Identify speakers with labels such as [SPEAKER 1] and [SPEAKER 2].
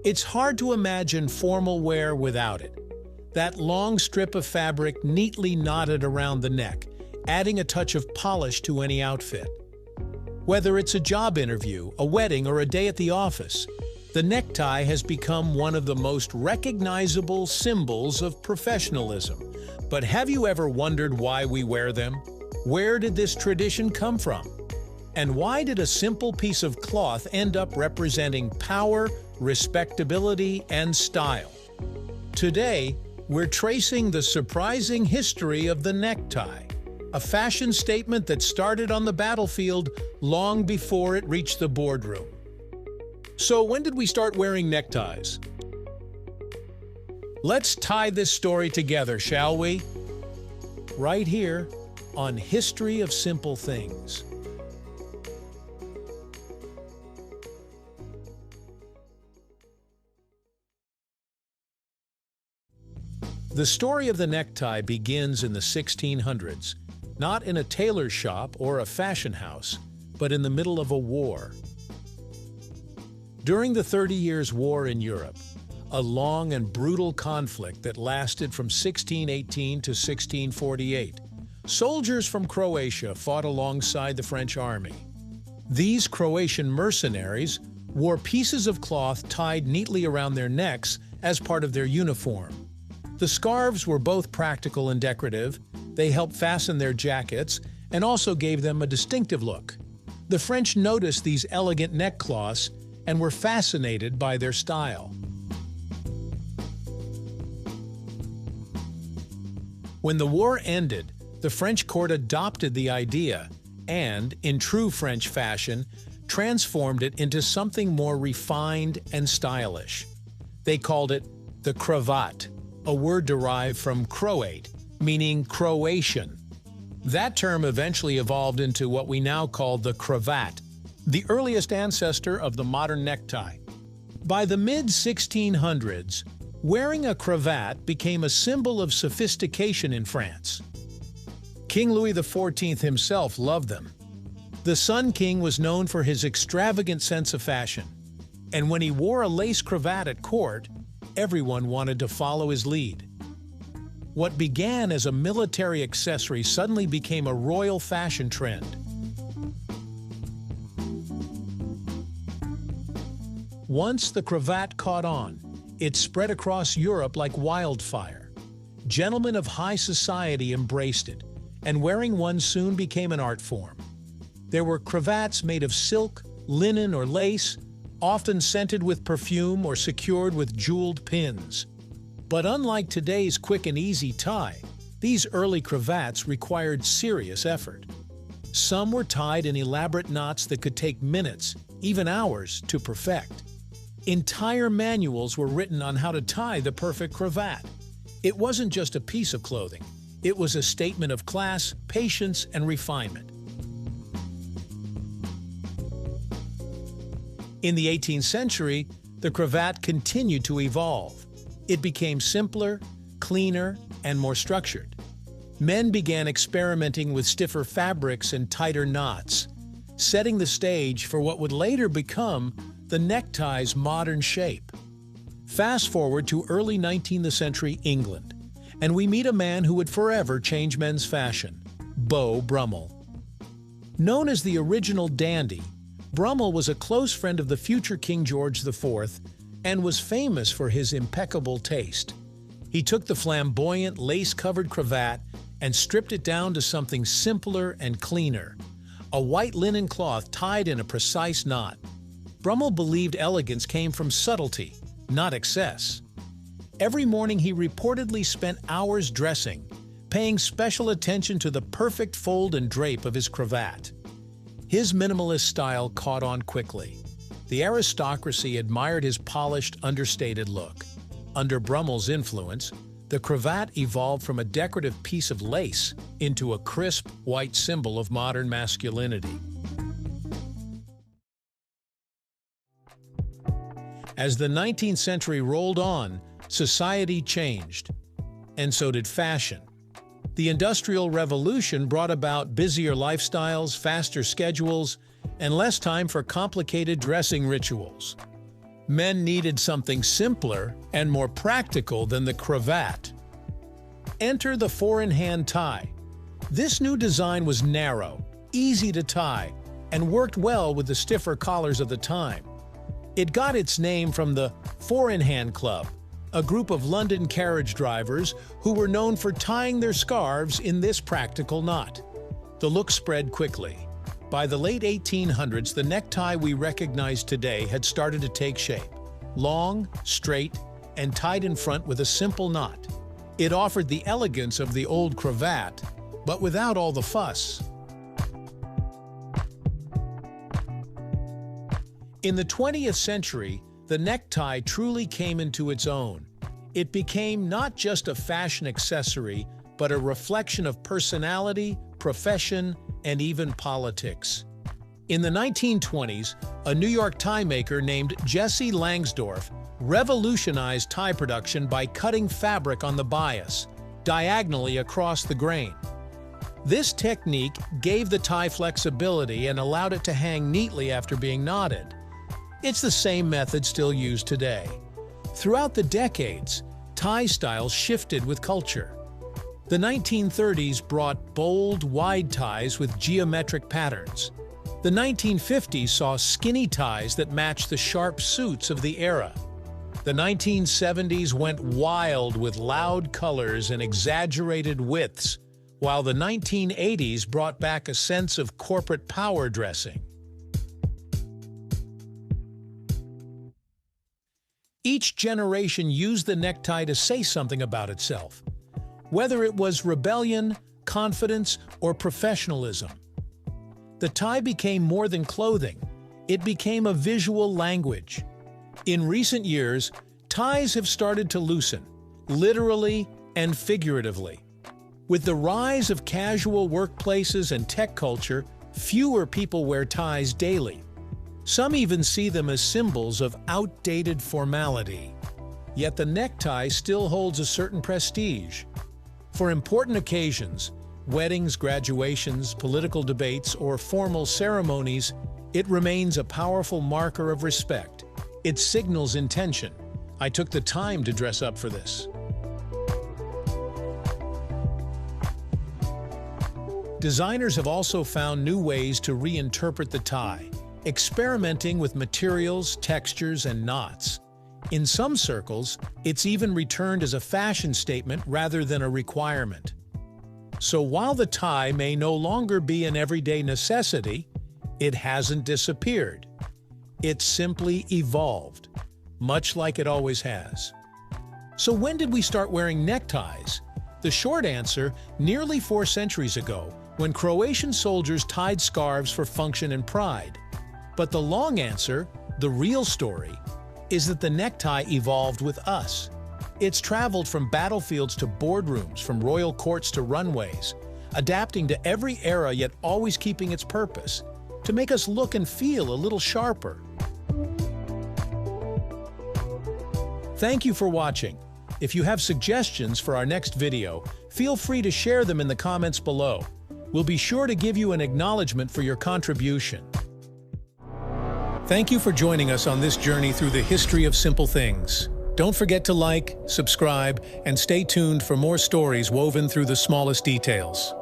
[SPEAKER 1] It's hard to imagine formal wear without it. That long strip of fabric neatly knotted around the neck, adding a touch of polish to any outfit. Whether it's a job interview, a wedding, or a day at the office, the necktie has become one of the most recognizable symbols of professionalism. But have you ever wondered why we wear them? Where did this tradition come from? And why did a simple piece of cloth end up representing power, respectability, and style? Today, we're tracing the surprising history of the necktie, a fashion statement that started on the battlefield long before it reached the boardroom. So when did we start wearing neckties? Let's tie this story together, shall we? Right here on History of Simple Things. The story of the necktie begins in the 1600s, not in a tailor's shop or a fashion house, but in the middle of a war. During the 30 Years' War in Europe, a long and brutal conflict that lasted from 1618 to 1648, soldiers from Croatia fought alongside the French army. These Croatian mercenaries wore pieces of cloth tied neatly around their necks as part of their uniform. The scarves were both practical and decorative. They helped fasten their jackets and also gave them a distinctive look. The French noticed these elegant neckcloths and were fascinated by their style. When the war ended, the French court adopted the idea and, in true French fashion, transformed it into something more refined and stylish. They called it the cravat, a word derived from Croate, meaning Croatian. That term eventually evolved into what we now call the cravat, the earliest ancestor of the modern necktie. By the mid-1600s, wearing a cravat became a symbol of sophistication in France. King Louis XIV himself loved them. The Sun King was known for his extravagant sense of fashion, and when he wore a lace cravat at court, everyone wanted to follow his lead. What began as a military accessory suddenly became a royal fashion trend. Once the cravat caught on, it spread across Europe like wildfire. Gentlemen of high society embraced it, and wearing one soon became an art form. There were cravats made of silk, linen, or lace, often scented with perfume or secured with jeweled pins. But unlike today's quick and easy tie, these early cravats required serious effort. Some were tied in elaborate knots that could take minutes, even hours, to perfect. Entire manuals were written on how to tie the perfect cravat. It wasn't just a piece of clothing. It was a statement of class, patience, and refinement. In the 18th century, the cravat continued to evolve. It became simpler, cleaner, and more structured. Men began experimenting with stiffer fabrics and tighter knots, setting the stage for what would later become the necktie's modern shape. Fast forward to early 19th century England, and we meet a man who would forever change men's fashion, Beau Brummell. Known as the original dandy, Brummell was a close friend of the future King George IV and was famous for his impeccable taste. He took the flamboyant, lace-covered cravat and stripped it down to something simpler and cleaner, a white linen cloth tied in a precise knot. Brummell believed elegance came from subtlety, not excess. Every morning he reportedly spent hours dressing, paying special attention to the perfect fold and drape of his cravat. His minimalist style caught on quickly. The aristocracy admired his polished, understated look. Under Brummell's influence, the cravat evolved from a decorative piece of lace into a crisp, white symbol of modern masculinity. As the 19th century rolled on, society changed, and so did fashion. The Industrial Revolution brought about busier lifestyles, faster schedules, and less time for complicated dressing rituals. Men needed something simpler and more practical than the cravat. Enter the four-in-hand tie. This new design was narrow, easy to tie, and worked well with the stiffer collars of the time. It got its name from the Four-in-Hand Club, a group of London carriage drivers who were known for tying their scarves in this practical knot. The look spread quickly. By the late 1800s, the necktie we recognize today had started to take shape. Long, straight, and tied in front with a simple knot. It offered the elegance of the old cravat, but without all the fuss. In the 20th century, the necktie truly came into its own. It became not just a fashion accessory, but a reflection of personality, profession, and even politics. In the 1920s, a New York tie maker named Jesse Langsdorf revolutionized tie production by cutting fabric on the bias, diagonally across the grain. This technique gave the tie flexibility and allowed it to hang neatly after being knotted. It's the same method still used today. Throughout the decades, tie styles shifted with culture. The 1930s brought bold, wide ties with geometric patterns. The 1950s saw skinny ties that matched the sharp suits of the era. The 1970s went wild with loud colors and exaggerated widths, while the 1980s brought back a sense of corporate power dressing. Each generation used the necktie to say something about itself, whether it was rebellion, confidence, or professionalism. The tie became more than clothing. It became a visual language. In recent years, ties have started to loosen, literally and figuratively. With the rise of casual workplaces and tech culture, fewer people wear ties daily. Some even see them as symbols of outdated formality. Yet the necktie still holds a certain prestige. For important occasions, weddings, graduations, political debates, or formal ceremonies, it remains a powerful marker of respect. It signals intention. I took the time to dress up for this. Designers have also found new ways to reinterpret the tie, experimenting with materials, textures, and knots. In some circles, it's even returned as a fashion statement rather than a requirement. So while the tie may no longer be an everyday necessity, it hasn't disappeared. It's simply evolved, much like it always has. So when did we start wearing neckties? The short answer, nearly 4 centuries ago, when Croatian soldiers tied scarves for function and pride. But the long answer, the real story, is that the necktie evolved with us. It's traveled from battlefields to boardrooms, from royal courts to runways, adapting to every era yet always keeping its purpose, to make us look and feel a little sharper. Thank you for watching. If you have suggestions for our next video, feel free to share them in the comments below. We'll be sure to give you an acknowledgement for your contribution. Thank you for joining us on this journey through the history of simple things. Don't forget to like, subscribe, and stay tuned for more stories woven through the smallest details.